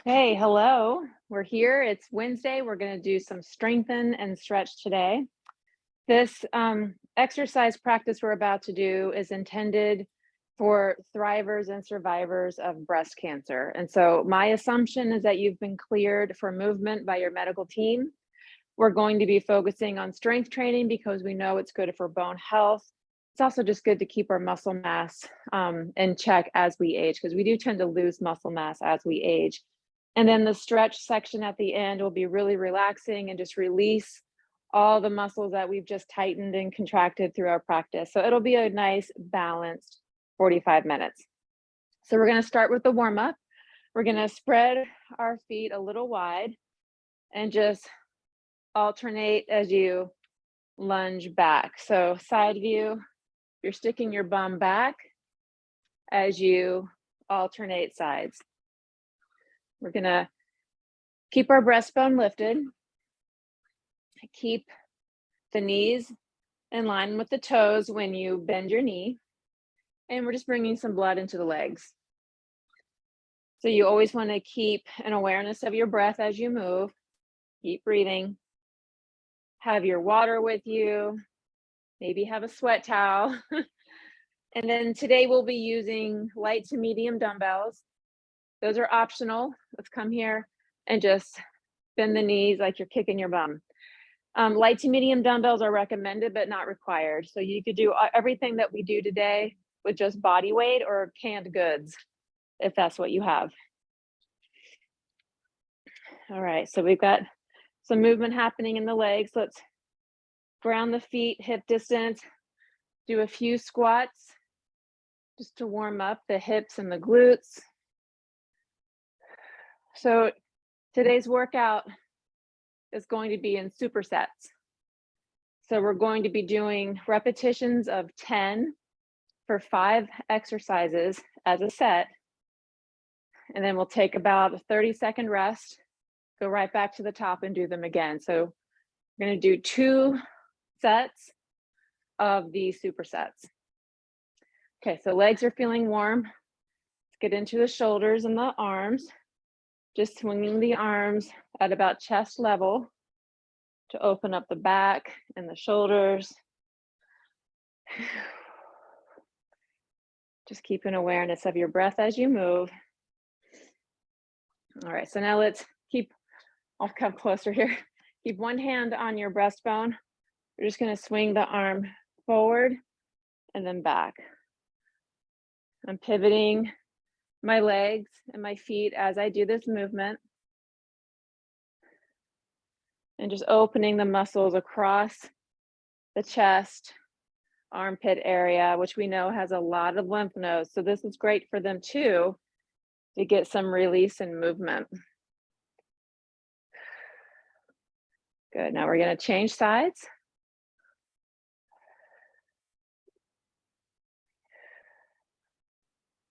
Hey, hello. We're here. It's Wednesday. We're going to do some strengthen and stretch today. This exercise practice we're about to do is intended for thrivers and survivors of breast cancer. And so my assumption is that you've been cleared for movement by your medical team. We're going to be focusing on strength training because we know it's good for bone health. It's also just good to keep our muscle mass in check as we age, because we do tend to lose muscle mass as we age. And then the stretch section at the end will be really relaxing and just release all the muscles that we've just tightened and contracted through our practice. So it'll be a nice balanced 45 minutes. So we're going to start with the warm up. We're going to spread our feet a little wide and just alternate as you lunge back. So side view, you're sticking your bum back as you alternate sides. We're gonna keep our breastbone lifted, keep the knees in line with the toes when you bend your knee, and we're just bringing some blood into the legs. So you always want to keep an awareness of your breath as you move. Keep breathing. Have your water with you. Maybe have a sweat towel. And then today we'll be using light to medium dumbbells. Those are optional. Let's come here and just bend the knees like you're kicking your bum. Light to medium dumbbells are recommended, but not required. So you could do everything that we do today with just body weight or canned goods, if that's what you have. All right, so we've got some movement happening in the legs. Let's ground the feet, hip distance, do a few squats just to warm up the hips and the glutes. So today's workout is going to be in supersets. So we're going to be doing repetitions of 10 for 5 exercises as a set. And then we'll take about a 30-second rest, go right back to the top and do them again. So we're going to do 2 sets of the supersets. Okay, so legs are feeling warm. Let's get into the shoulders and the arms. Just swinging the arms at about chest level to open up the back and the shoulders. Just keep an awareness of your breath as you move. All right, so now let's I'll come closer here. Keep one hand on your breastbone. We're just gonna swing the arm forward and then back. I'm pivoting my legs and my feet as I do this movement. And just opening the muscles across the chest, armpit area, which we know has a lot of lymph nodes. So this is great for them too, to get some release and movement. Good, now we're gonna change sides.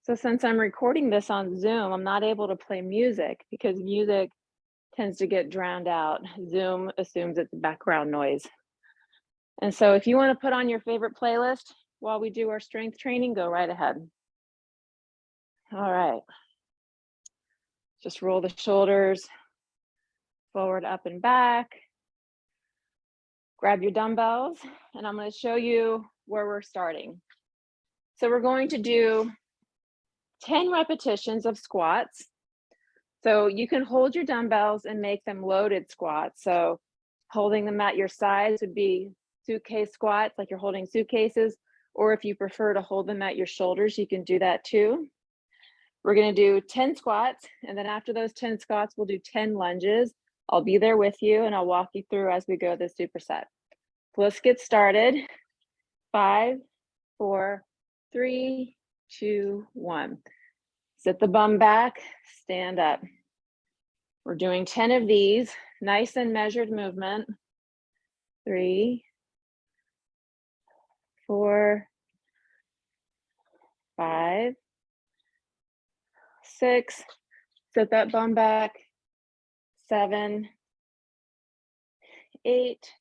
So since I'm recording this on Zoom, I'm not able to play music because music tends to get drowned out. Zoom assumes it's background noise. And so if you want to put on your favorite playlist while we do our strength training, go right ahead. All right. Just roll the shoulders forward, up and back. Grab your dumbbells, and I'm going to show you where we're starting. So we're going to do 10 repetitions of squats. So you can hold your dumbbells and make them loaded squats. So holding them at your sides would be suitcase squats, like you're holding suitcases, or if you prefer to hold them at your shoulders, you can do that too. We're gonna do 10 squats, and then after those 10 squats, we'll do 10 lunges. I'll be there with you and I'll walk you through as we go this superset. So let's get started. 5, 4, 3, 2, 1. Sit the bum back, stand up. We're doing 10 of these, nice and measured movement. 3, 4, 5, 6, sit that bum back. 7, 8,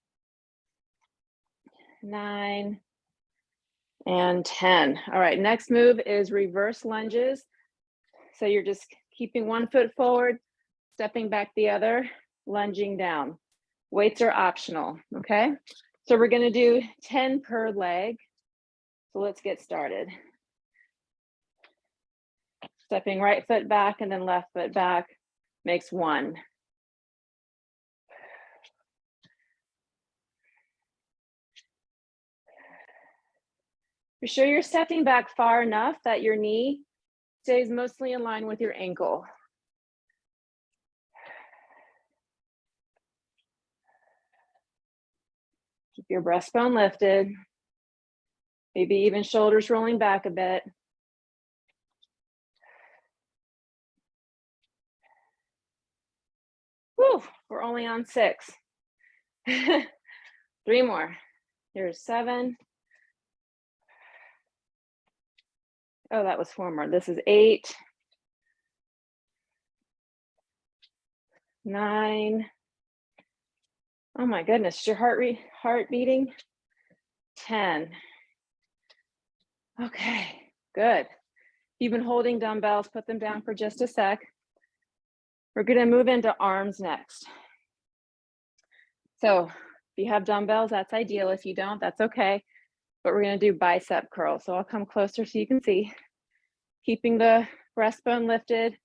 9, and 10. All right, next move is reverse lunges. So you're just keeping one foot forward, stepping back the other, lunging down. Weights are optional, okay? So we're gonna do 10 per leg. So let's get started. Stepping right foot back and then left foot back makes 1. Be sure you're stepping back far enough that your knee stays mostly in line with your ankle. Keep your breastbone lifted. Maybe even shoulders rolling back a bit. Whew, we're only on 6. 3 more. Here's 7. Oh, that was 4 more. This is 8. 9. Oh my goodness, is your heart beating? 10. Okay, good. You've been holding dumbbells, put them down for just a sec. We're gonna move into arms next. So if you have dumbbells, that's ideal. If you don't, that's okay. But we're gonna do bicep curls. So I'll come closer so you can see. Keeping the breastbone lifted,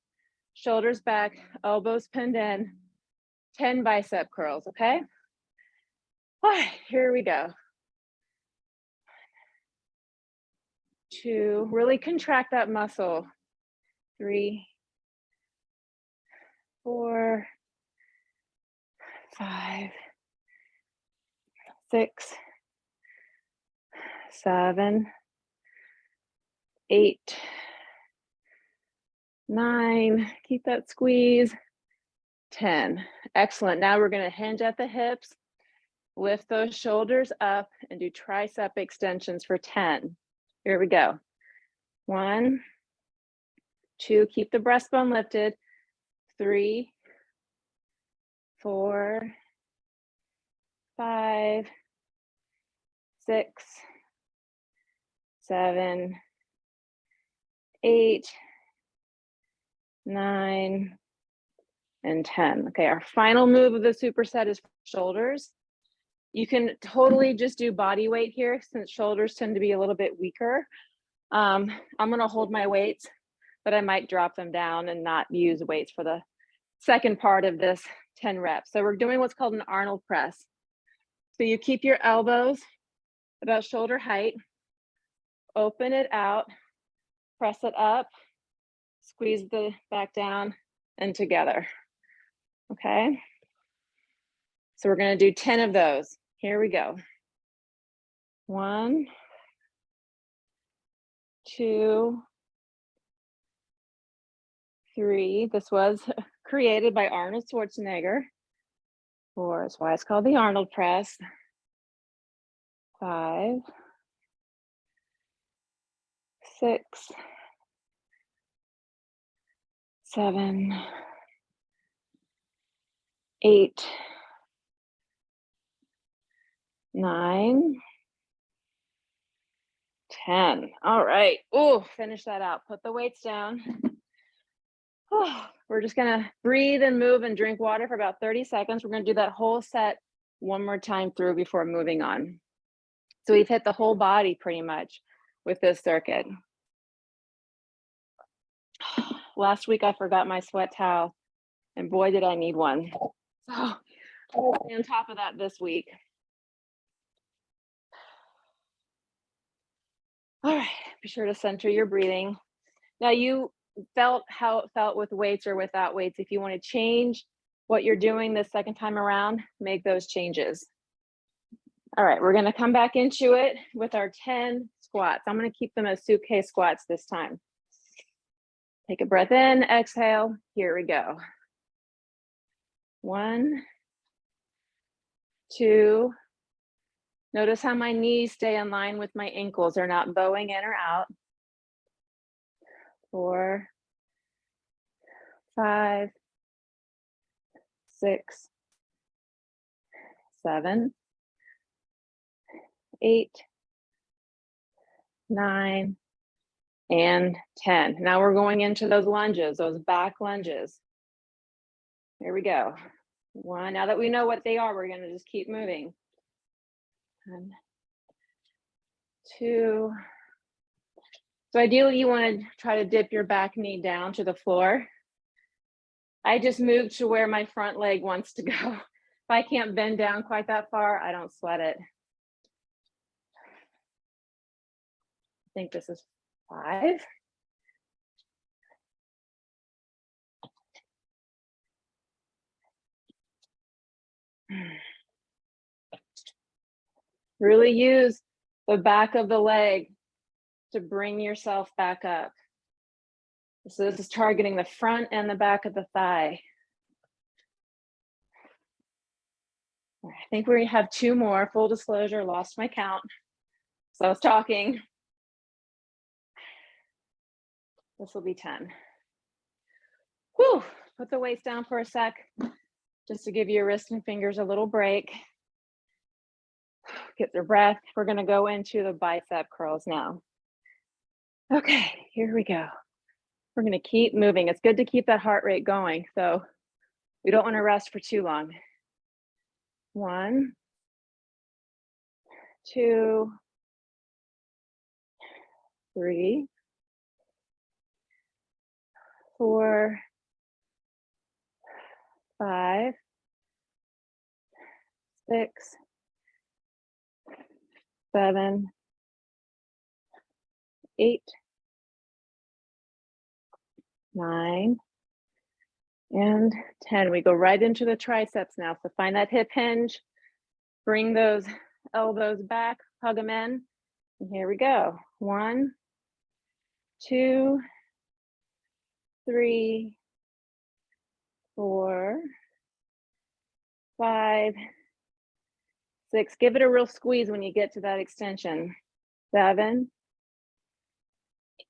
shoulders back, elbows pinned in. 10 bicep curls, okay? All right, here we go. 2, really contract that muscle. 3, 4, 5, 6, 7, 8, 9, keep that squeeze. 10, excellent. Now we're gonna hinge at the hips, lift those shoulders up and do tricep extensions for 10. Here we go. 1, 2, keep the breastbone lifted. 3, 4, 5, 6, 7, 8, 9, and 10. Okay, our final move of the superset is shoulders. You can totally just do body weight here since shoulders tend to be a little bit weaker. I'm gonna hold my weights, but I might drop them down and not use weights for the second part of this 10 reps. So we're doing what's called an Arnold press. So you keep your elbows about shoulder height, open it out, press it up, squeeze the back down and together, okay? So we're gonna do 10 of those. Here we go. 1, 2, 3. This was created by Arnold Schwarzenegger. 4, that's why it's called the Arnold press. 5, 6, 7, 8, 9, 10. All right. Oh, finish that out. Put the weights down. Oh, we're just gonna breathe and move and drink water for about 30 seconds. We're gonna do that whole set one more time through before moving on. So we've hit the whole body pretty much with this circuit. Last week I forgot my sweat towel, and boy did I need one. So we'll be on top of that this week. All right, be sure to center your breathing. Now you felt how it felt with weights or without weights. If you want to change what you're doing the second time around, make those changes. All right, we're gonna come back into it with our 10 squats. I'm gonna keep them as suitcase squats this time. Take a breath in, exhale, here we go. 1, 2, notice how my knees stay in line with my ankles. They're not bowing in or out. 4, 5, 6, 7, 8, 9, and 10. Now we're going into those lunges, those back lunges. Here we go. 1, now that we know what they are, we're gonna just keep moving. 1, 2. So ideally you wanna try to dip your back knee down to the floor. I just moved to where my front leg wants to go. If I can't bend down quite that far, I don't sweat it. I think this is 5. Really use the back of the leg to bring yourself back up. So this is targeting the front and the back of the thigh. I think we have 2 more. Full disclosure, lost my count. So I was talking. This will be 10. Whew, put the weights down for a sec, just to give your wrists and fingers a little break. Get their breath. We're gonna go into the bicep curls now. Okay, here we go. We're gonna keep moving. It's good to keep that heart rate going, so we don't wanna rest for too long. 1, 2, 3, 4, 5, 6, 7, 8, 9, and 10. We go right into the triceps now. So find that hip hinge, bring those elbows back, hug them in. And here we go. 1, 2, 3, 4, 5, 6. Give it a real squeeze when you get to that extension. 7,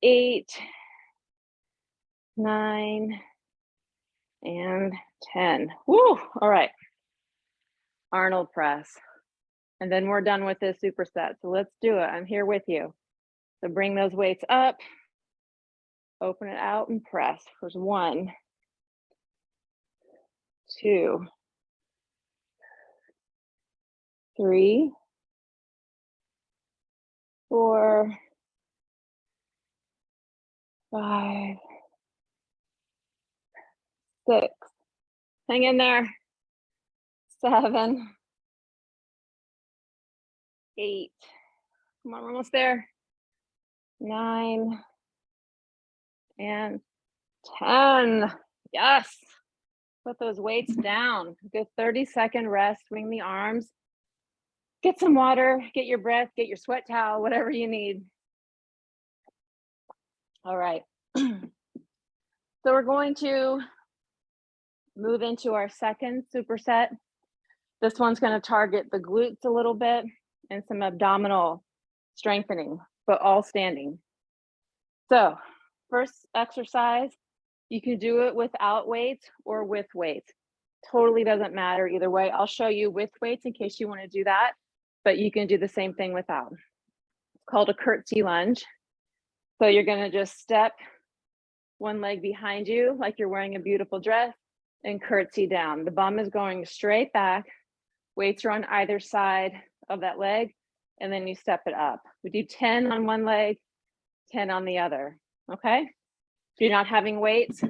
8, 9, and 10. Woo! All right. Arnold press. And then we're done with this superset. So let's do it. I'm here with you. So bring those weights up, open it out and press. There's 1, 2, 3, 4, 5, 6. Hang in there. 7, 8. Come on, we're almost there. 9 and 10. Yes. Put those weights down. Good 30-second rest. Swing the arms. Get some water. Get your breath. Get your sweat towel. Whatever you need. All right. So we're going to move into our second superset. This one's going to target the glutes a little bit and some abdominal strengthening, but all standing. So first exercise, you can do it without weights or with weights. Totally doesn't matter either way. I'll show you with weights in case you want to do that, but you can do the same thing without. It's called a curtsy lunge. So you're going to just step one leg behind you like you're wearing a beautiful dress and curtsy down. The bum is going straight back. Weights are on either side of that leg, and then you step it up. We do 10 on one leg, 10 on the other, okay? If you're not having weights,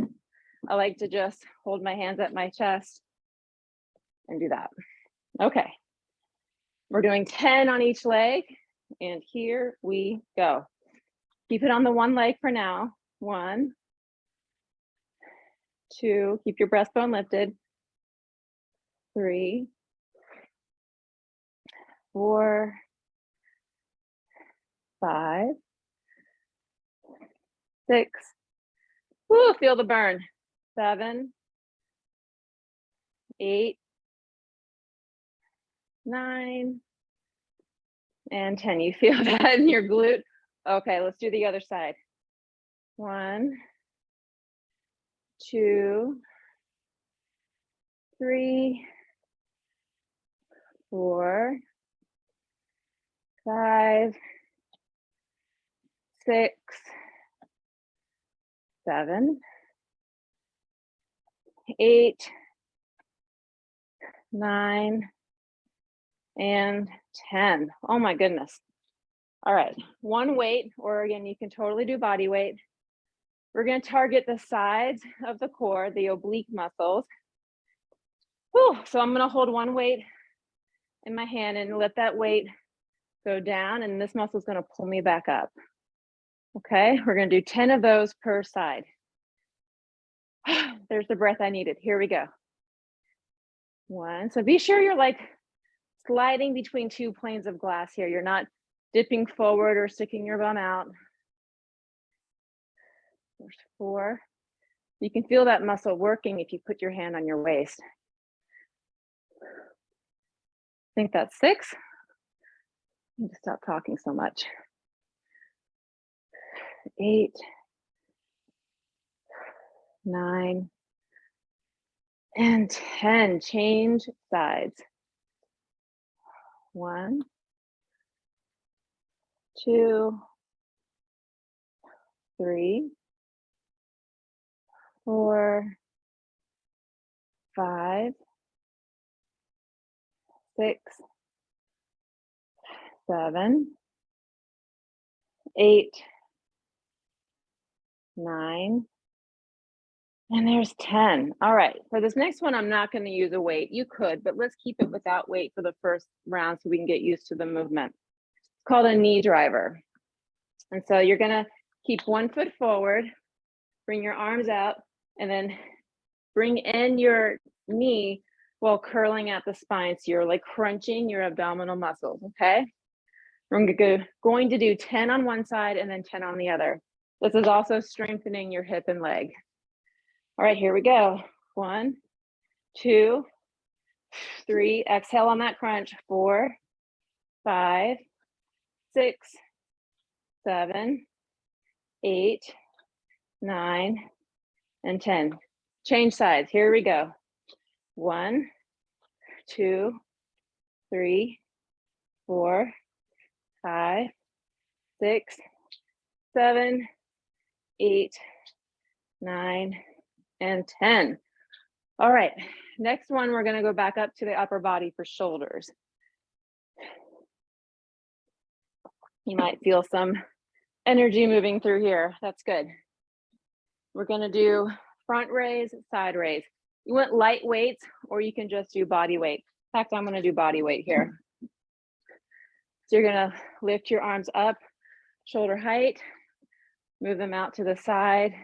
I like to just hold my hands at my chest and do that. Okay, we're doing 10 on each leg, and here we go. Keep it on the one leg for now. 1, 2, keep your breastbone lifted. 3, 4, 5, 6. Woo, feel the burn. 7, 8, 9, and 10. You feel that in your glute? Okay, let's do the other side. 1, 2, 3, 4, 5, 6, 7, 8, 9, and 10. Oh my goodness. All right, one weight, or again, you can totally do body weight. We're gonna target the sides of the core, the oblique muscles. Whew, so I'm gonna hold one weight in my hand and let that weight go down, and this muscle is gonna pull me back up. Okay, we're gonna do 10 of those per side. There's the breath I needed. Here we go. 1, so be sure you're like sliding between two planes of glass here. You're not dipping forward or sticking your bum out. There's 4. You can feel that muscle working if you put your hand on your waist. I think that's 6. I need to stop talking so much. 8, 9, and 10. Change sides. 1, 2, 3, 4, 5, 6, 7, 8, 9, and there's 10. All right, for this next one, I'm not going to use a weight. You could, but let's keep it without weight for the first round so we can get used to the movement. It's called a knee driver. And so you're going to keep one foot forward, bring your arms out, and then bring in your knee while curling at the spine. So you're like crunching your abdominal muscles, okay? We're going to do 10 on one side and then 10 on the other. This is also strengthening your hip and leg. All right, here we go. 1, 2, 3. Exhale on that crunch. 4, 5, 6, 7, 8, 9, and 10. Change sides. Here we go. 1, 2, 3, 4, 5, 6, 7, 8, 9, and 10. All right, next one, we're going to go back up to the upper body for shoulders. You might feel some energy moving through here. That's good. We're going to do front raise, side raise. You want light weights, or you can just do body weight. In fact, I'm going to do body weight here. So you're going to lift your arms up, shoulder height, move them out to the side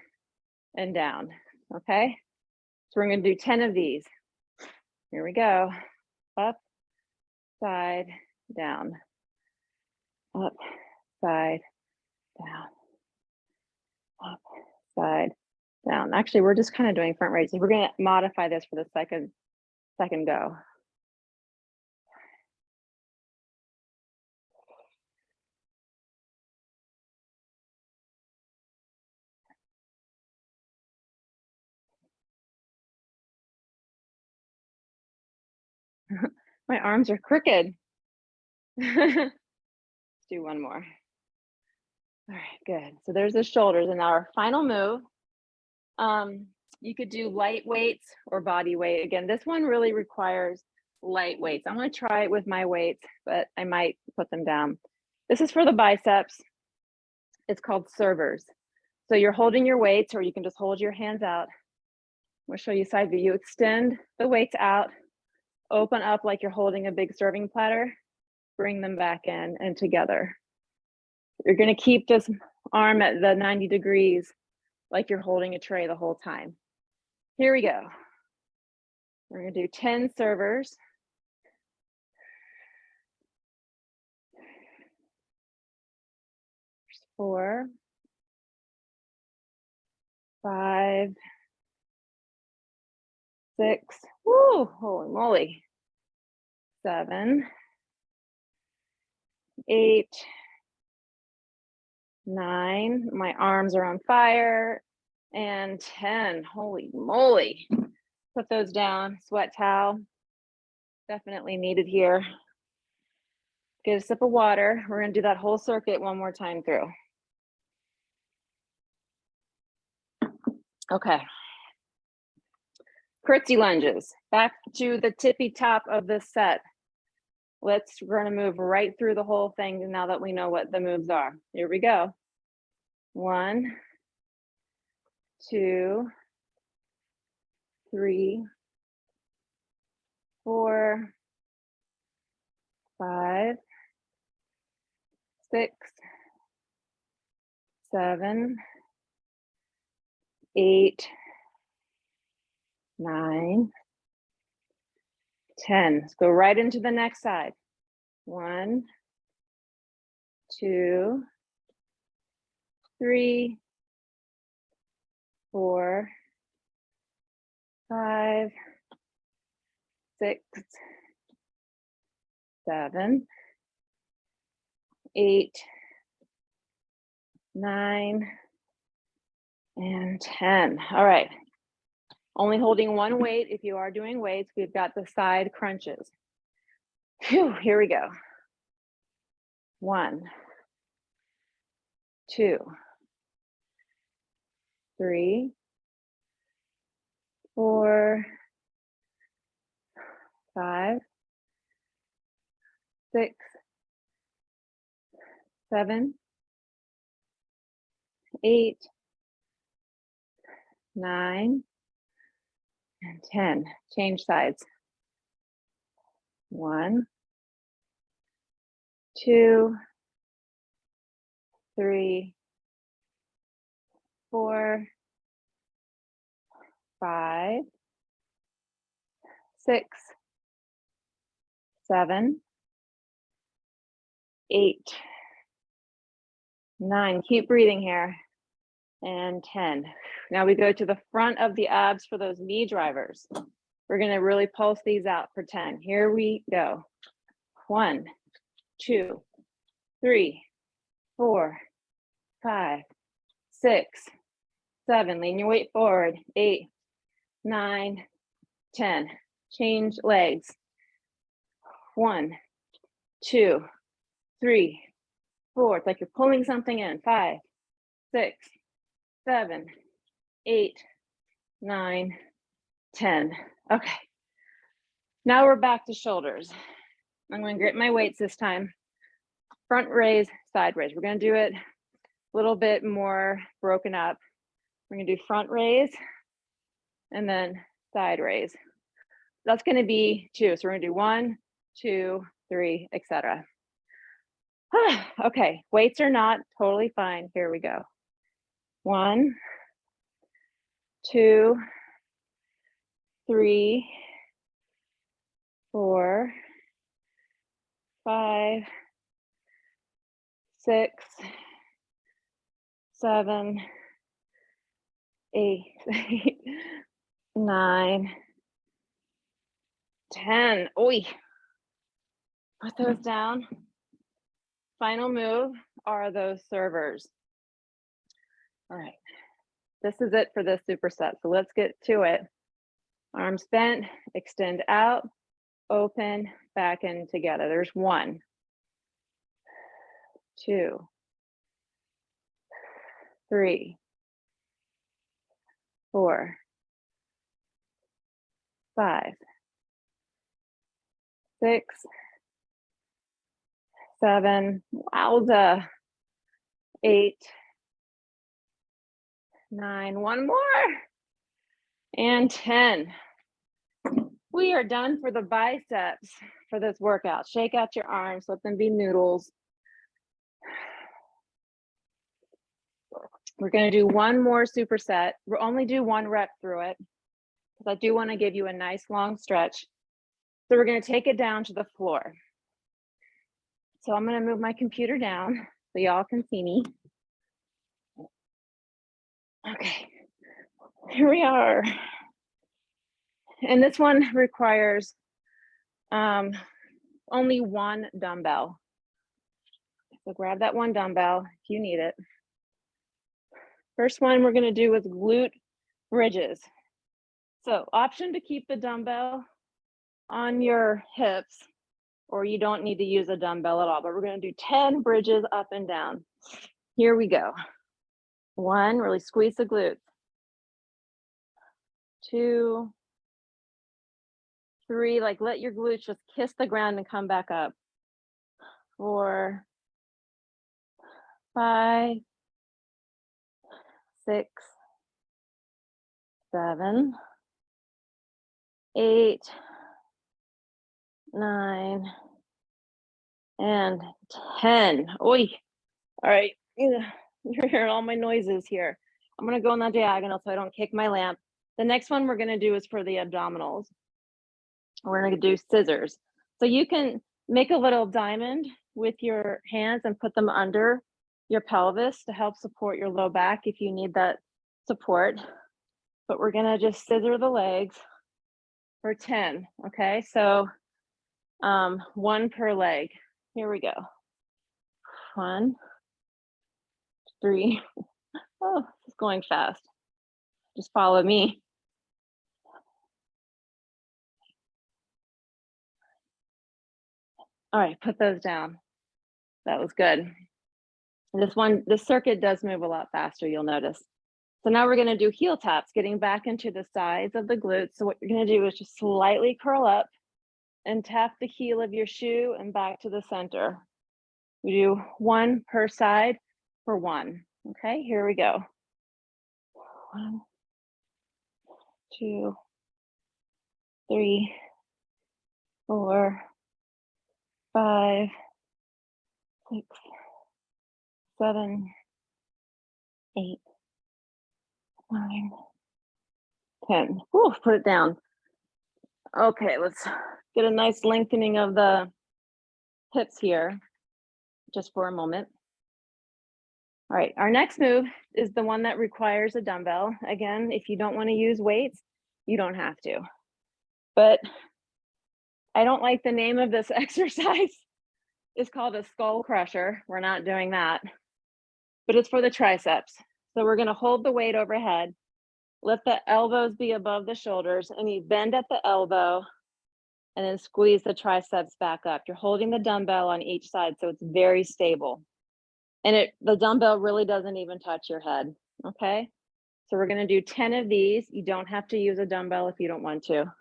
and down, okay? So we're going to do 10 of these. Here we go. Up, side, down. Up, side, down. Up, side, down. Actually, we're just kind of doing front raises. We're going to modify this for the second go. My arms are crooked. Let's do one more. All right, good. So there's the shoulders, and now our final move. You could do light weights or body weight. Again, this one really requires light weights. I'm going to try it with my weights, but I might put them down. This is for the biceps. It's called servers. So you're holding your weights, or you can just hold your hands out. I'm going to show you side view. You extend the weights out, open up like you're holding a big serving platter, bring them back in and together. You're going to keep this arm at the 90 degrees like you're holding a tray the whole time. Here we go. We're going to do 10 servers. 4, 5, 6, woo, holy moly, 7, 8, 9, my arms are on fire, and 10, holy moly. Put those down, sweat towel, definitely needed here. Get a sip of water. We're gonna do that whole circuit one more time through. Okay. Curtsy lunges, back to the tippy top of this set. We're gonna move right through the whole thing now that we know what the moves are. Here we go. 1, 2, 3, 4, 5, 6, 7, 8, 9, 10. Let's go right into the next side. 1, 2, 3, 4, 5, 6, 7, 8, 9, and 10. All right. Only holding one weight. If you are doing weights, we've got the side crunches. Phew, here we go. 1, 2, 3, 4, 5, 6, 7, 8, 9, and 10. Change sides. 1, 2, 3, 4, 5, 6, 7, 8, 9. Keep breathing here. And 10. Now we go to the front of the abs for those knee drivers. We're going to really pulse these out for 10. Here we go. 1, 2, 3, 4, 5, 6, 7. Lean your weight forward. 8, 9, 10. Change legs. 1, 2, 3, 4. It's like you're pulling something in. 5, 6, 7, 8, 9, 10. Okay. Now we're back to shoulders. I'm going to grip my weights this time. Front raise, side raise. We're going to do it a little bit more broken up. We're going to do front raise and then side raise. That's going to be 2. So we're going to do 1, 2, 3, etc. Okay, weights are not totally fine. Here we go. 1, 2, 3, 4, 5, 6, 7, 8, 9, 10. Oi. Put those down. Final move are those servers. All right. This is it for this superset. So let's get to it. Arms bent, extend out, open, back in together. There's 1, 2, 3, 4, 5, 6, 7, wowza, 8, 9, one more, and 10. We are done for the biceps for this workout. Shake out your arms, let them be noodles. We're going to do one more superset. We'll only do 1 rep through it because I do want to give you a nice long stretch. So we're going to take it down to the floor. So I'm going to move my computer down so y'all can see me. Okay, here we are. And this one requires only 1 dumbbell. So grab that 1 dumbbell if you need it. First one we're going to do is glute bridges. So option to keep the dumbbell on your hips, or you don't need to use a dumbbell at all, but we're going to do 10 bridges up and down. Here we go. 1, really squeeze the glutes. 2, 3, like let your glutes just kiss the ground and come back up. 4, 5, 6, 7, 8, 9, and 10. Oi. All right. You're hearing all my noises here. I'm going to go on that diagonal so I don't kick my lamp. The next one we're going to do is for the abdominals. We're going to do scissors. So you can make a little diamond with your hands and put them under your pelvis to help support your low back if you need that support. But we're going to just scissor the legs for 10. Okay, so 1 per leg. Here we go. 1, 3. Oh, it's going fast. Just follow me. All right, put those down. That was good. This circuit does move a lot faster, you'll notice. So now we're gonna do heel taps, getting back into the sides of the glutes. So what you're gonna do is just slightly curl up and tap the heel of your shoe and back to the center. We do 1 per side for 1. Okay, here we go. 1, 2, 3, 4, 5, 6, 7, 8, 9, 10. Whew, put it down. Okay, let's get a nice lengthening of the hips here, just for a moment. All right, our next move is the one that requires a dumbbell. Again, if you don't want to use weights, you don't have to. But I don't like the name of this exercise. It's called a skull crusher. We're not doing that. But it's for the triceps. So we're going to hold the weight overhead. Let the elbows be above the shoulders, and you bend at the elbow and then squeeze the triceps back up. You're holding the dumbbell on each side, so it's very stable. And the dumbbell really doesn't even touch your head, okay? So we're gonna do 10 of these. You don't have to use a dumbbell if you don't want to.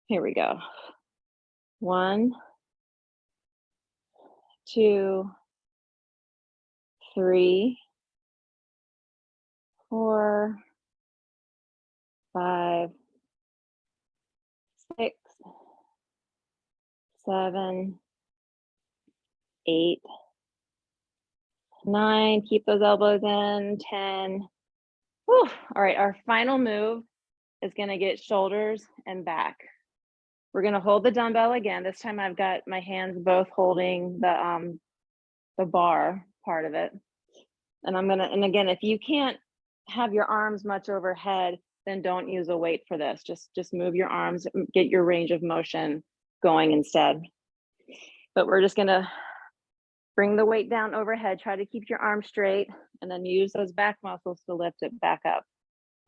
Here we go. 1, 2, 3, 4, 5, 6, 7, 8, 9, keep those elbows in, 10. Whew. All right, our final move is gonna get shoulders and back. We're gonna hold the dumbbell again. This time I've got my hands both holding the bar part of it. And again, if you can't have your arms much overhead, then don't use a weight for this. Just move your arms, get your range of motion going instead. But we're just gonna bring the weight down overhead, try to keep your arms straight, and then use those back muscles to lift it back up.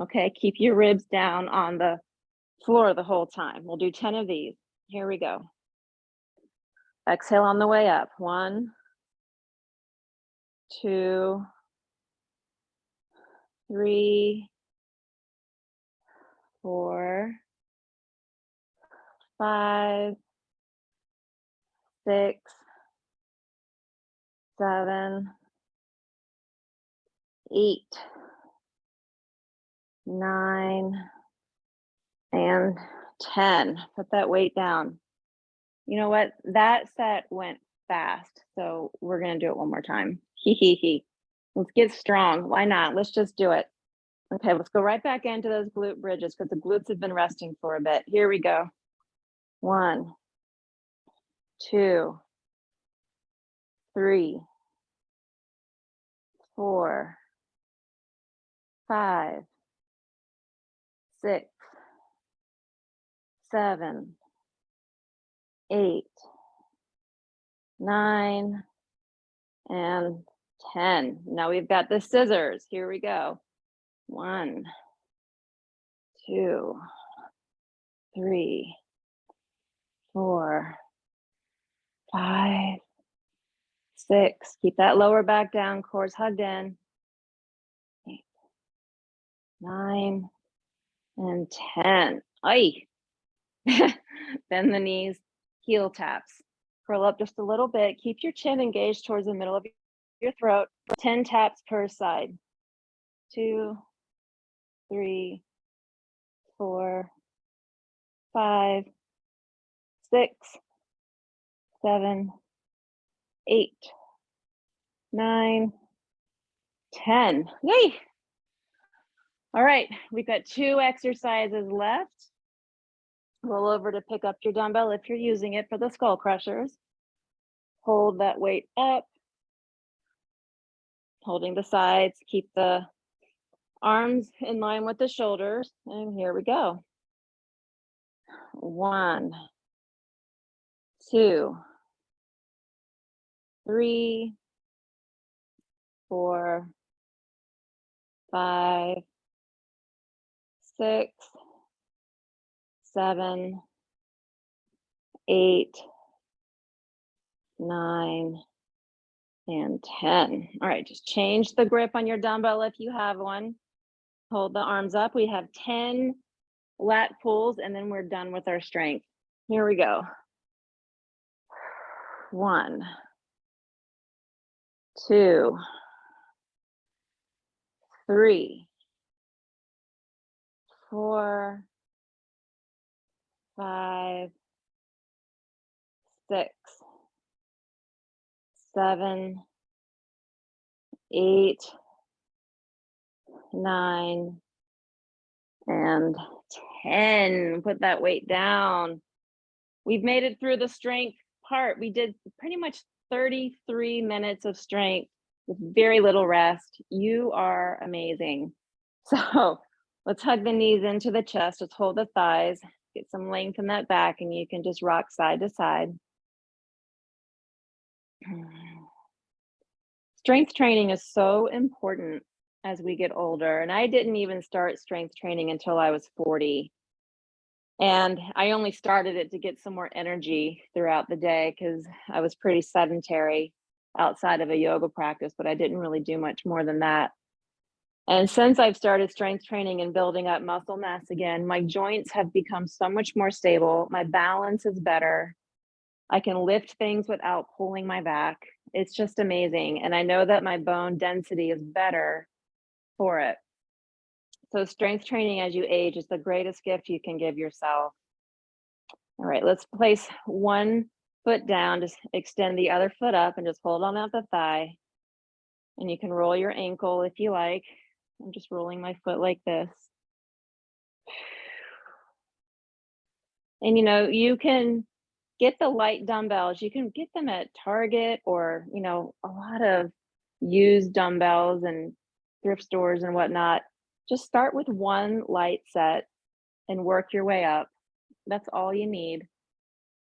Okay, keep your ribs down on the floor the whole time. We'll do 10 of these. Here we go. Exhale on the way up. 1, 2, 3, 4, 5, 6, 7, 8, 9, and 10. Put that weight down. You know what? That set went fast, so we're gonna do it one more time. Let's get strong. Why not? Let's just do it. Okay, let's go right back into those glute bridges because the glutes have been resting for a bit. Here we go. 1, 2, 3, 4, 5, 6, 7, 8, 9, and 10. Now we've got the scissors. Here we go. 1, 2, 3, 4, 5, 6. Keep that lower back down, core's hugged in. 8, 9, and 10. Ay, Bend the knees, heel taps. Curl up just a little bit. Keep your chin engaged towards the middle of your throat. 10 taps per side. 2, 3, 4, 5, 6, 7, 8, 9, 10. Yay! All right, we've got 2 exercises left. Roll over to pick up your dumbbell if you're using it for the skull crushers. Hold that weight up, holding the sides, keep the arms in line with the shoulders, and here we go. 1, 2, 3, 4, 5, 6, 7, 8, 9, and 10. All right, just change the grip on your dumbbell if you have one. Hold the arms up. We have 10 lat pulls, and then we're done with our strength. Here we go. 1, 2, 3, 4, 5, 6, 7, 8, 9, and 10. Put that weight down. We've made it through the strength part. We did pretty much 33 minutes of strength with very little rest. You are amazing. So let's hug the knees into the chest. Let's hold the thighs, get some length in that back, and you can just rock side to side. Strength training is so important as we get older. And I didn't even start strength training until I was 40. And I only started it to get some more energy throughout the day because I was pretty sedentary outside of a yoga practice, but I didn't really do much more than that. And since I've started strength training and building up muscle mass again, my joints have become so much more stable. My balance is better. I can lift things without pulling my back. It's just amazing. And I know that my bone density is better for it. So strength training as you age is the greatest gift you can give yourself. All right, let's place one foot down, just extend the other foot up and just hold on at the thigh. And you can roll your ankle if you like. I'm just rolling my foot like this. And you can get the light dumbbells. You can get them at Target or, a lot of used dumbbells and thrift stores and whatnot. Just start with one light set and work your way up. That's all you need.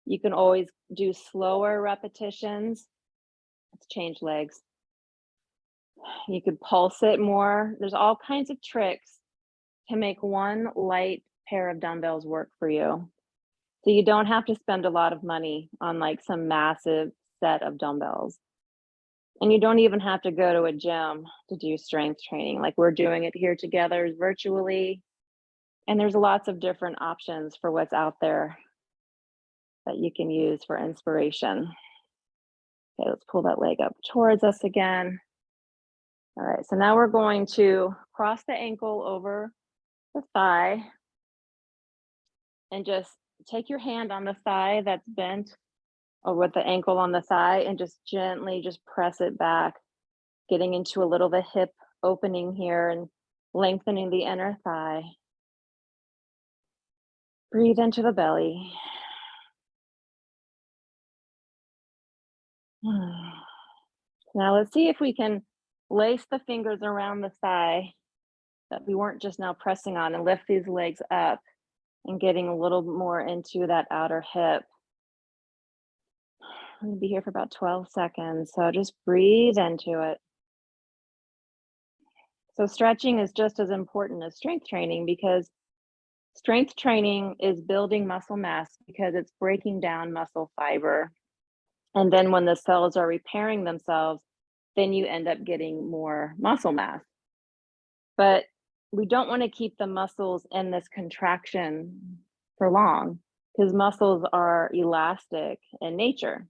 You can always do slower repetitions. Let's change legs. You could pulse it more. There's all kinds of tricks to make one light pair of dumbbells work for you. So you don't have to spend a lot of money on like some massive set of dumbbells. And you don't even have to go to a gym to do strength training. Like we're doing it here together virtually. And there's lots of different options for what's out there that you can use for inspiration. Okay, let's pull that leg up towards us again. All right, so now we're going to cross the ankle over the thigh and just take your hand on the thigh that's bent or with the ankle on the thigh and just gently just press it back, getting into a little the hip opening here and lengthening the inner thigh. Breathe into the belly. Now let's see if we can lace the fingers around the thigh that we weren't just now pressing on and lift these legs up and getting a little more into that outer hip. I'm gonna be here for about 12 seconds, so just breathe into it. So stretching is just as important as strength training because strength training is building muscle mass because it's breaking down muscle fiber. And then when the cells are repairing themselves, then you end up getting more muscle mass. But we don't want to keep the muscles in this contraction for long because muscles are elastic in nature.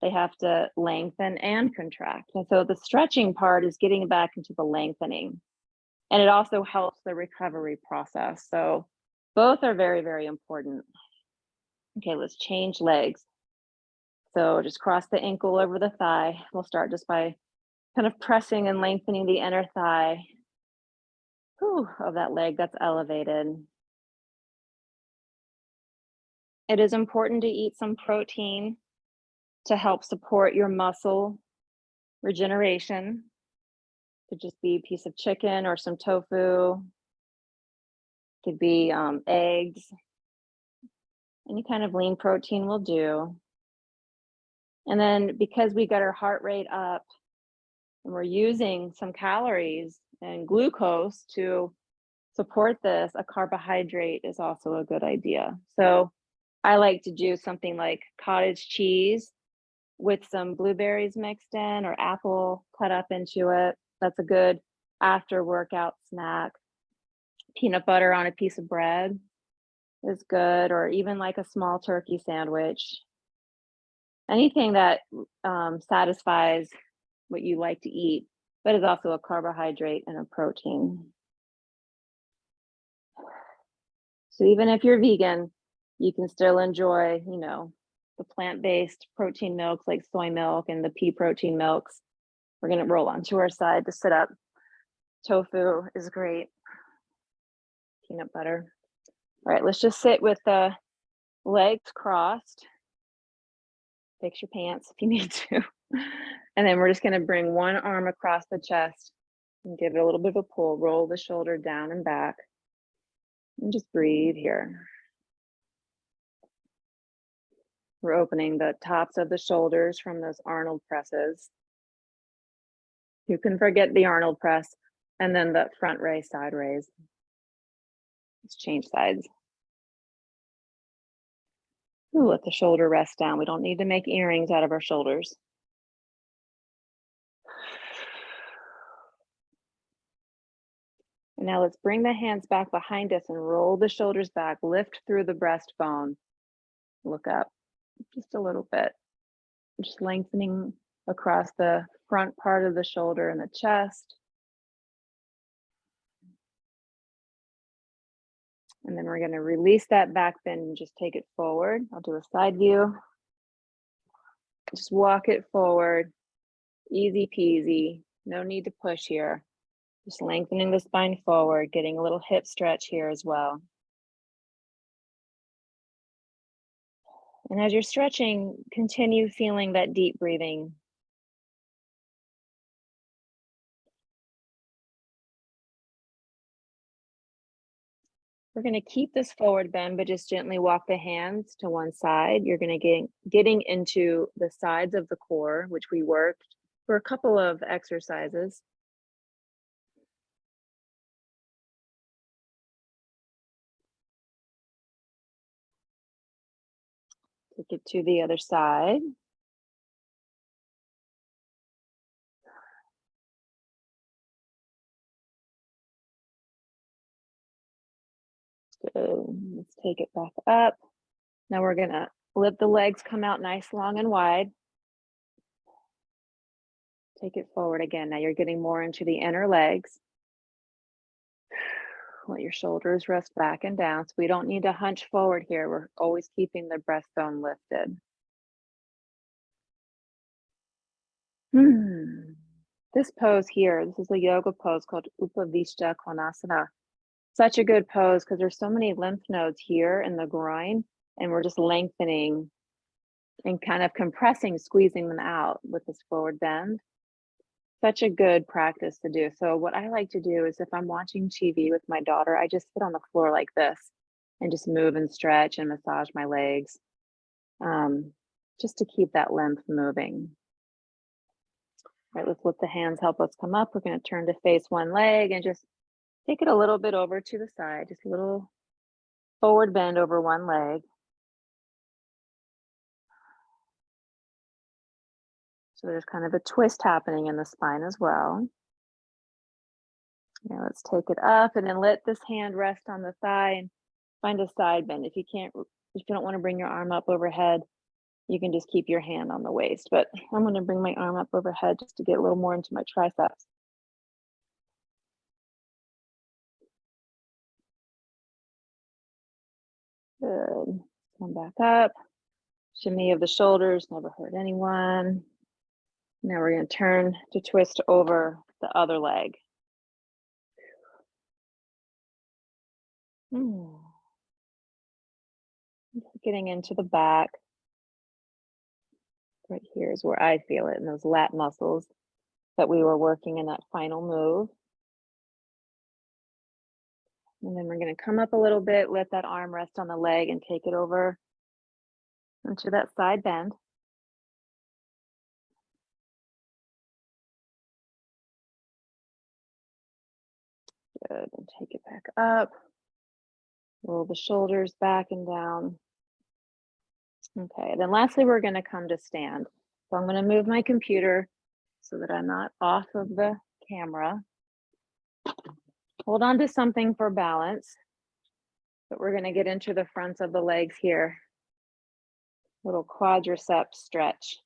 They have to lengthen and contract. And so the stretching part is getting back into the lengthening. And it also helps the recovery process. So both are very, very important. Okay, let's change legs. So just cross the ankle over the thigh. We'll start just by kind of pressing and lengthening the inner thigh of that leg that's elevated. It is important to eat some protein to help support your muscle regeneration. Could just be a piece of chicken or some tofu. Could be eggs. Any kind of lean protein will do. And then because we got our heart rate up and we're using some calories and glucose to support this, a carbohydrate is also a good idea. So I like to do something like cottage cheese with some blueberries mixed in or apple cut up into it. That's a good after workout snack. Peanut butter on a piece of bread is good, or even like a small turkey sandwich. Anything that satisfies what you like to eat, but is also a carbohydrate and a protein. So even if you're vegan, you can still enjoy, you know, the plant-based protein milks like soy milk and the pea protein milks. We're gonna roll onto our side to sit up. Tofu is great. Peanut butter. All right, let's just sit with the legs crossed. Fix your pants if you need to. And then we're just gonna bring one arm across the chest and give it a little bit of a pull. Roll the shoulder down and back. And just breathe here. We're opening the tops of the shoulders from those Arnold presses. You can forget the Arnold press and then the front raise, side raise. Let's change sides. Ooh, let the shoulder rest down. We don't need to make earrings out of our shoulders. And now let's bring the hands back behind us and roll the shoulders back. Lift through the breastbone. Look up just a little bit. Just lengthening across the front part of the shoulder and the chest. And then we're going to release that back bend and just take it forward. I'll do a side view. Just walk it forward. Easy peasy. No need to push here. Just lengthening the spine forward, getting a little hip stretch here as well. And as you're stretching, continue feeling that deep breathing. We're going to keep this forward bend, but just gently walk the hands to one side. You're going to getting into the sides of the core, which we worked for a couple of exercises. Take it to the other side. Good. Let's take it back up. Now we're gonna let the legs come out nice, long, and wide. Take it forward again. Now you're getting more into the inner legs. Let your shoulders rest back and down. So we don't need to hunch forward here. We're always keeping the breastbone lifted. This pose here, this is a yoga pose called Upavishta Konasana. Such a good pose because there's so many lymph nodes here in the groin, and we're just lengthening and kind of compressing, squeezing them out with this forward bend. Such a good practice to do. So what I like to do is if I'm watching TV with my daughter, I just sit on the floor like this and just move and stretch and massage my legs, just to keep that lymph moving. All right, let's let the hands help us come up. We're going to turn to face one leg and just take it a little bit over to the side, just a little forward bend over one leg. So there's kind of a twist happening in the spine as well. Now let's take it up and then let this hand rest on the thigh and find a side bend. If you can't If you don't want to bring your arm up overhead, you can just keep your hand on the waist, but I'm going to bring my arm up overhead just to get a little more into my triceps. Good. Come back up. Shimmy of the shoulders, never hurt anyone. Now we're going to turn to twist over the other leg. Getting into the back. Right here is where I feel it in those lat muscles that we were working in that final move. And then we're going to come up a little bit, let that arm rest on the leg and take it over into that side bend. Good, and take it back up. Roll the shoulders back and down. Okay, then lastly, we're going to come to stand. So I'm going to move my computer so that I'm not off of the camera. Hold on to something for balance, but we're going to get into the fronts of the legs here. Little quadricep stretch.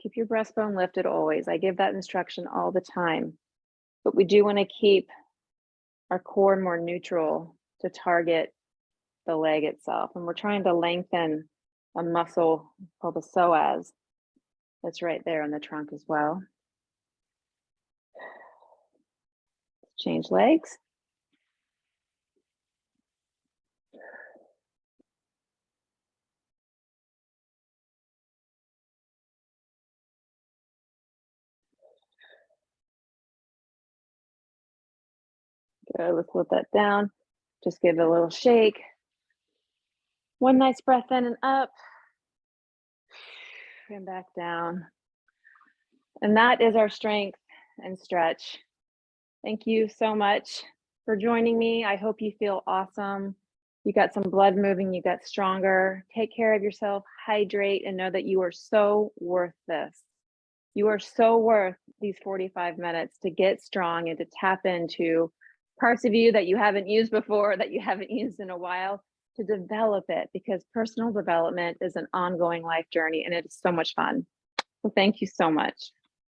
Keep your breastbone lifted always. I give that instruction all the time, but we do want to keep our core more neutral to target the leg itself. And we're trying to lengthen a muscle called the psoas that's right there in the trunk as well. Change legs. Good, let's let that down. Just give it a little shake. One nice breath in and up. And back down. And that is our strength and stretch. Thank you so much for joining me. I hope you feel awesome. You got some blood moving, you got stronger. Take care of yourself, hydrate, and know that you are so worth this. You are so worth these 45 minutes to get strong and to tap into parts of you that you haven't used before, that you haven't used in a while, to develop it, because personal development is an ongoing life journey and it is so much fun. So thank you so much.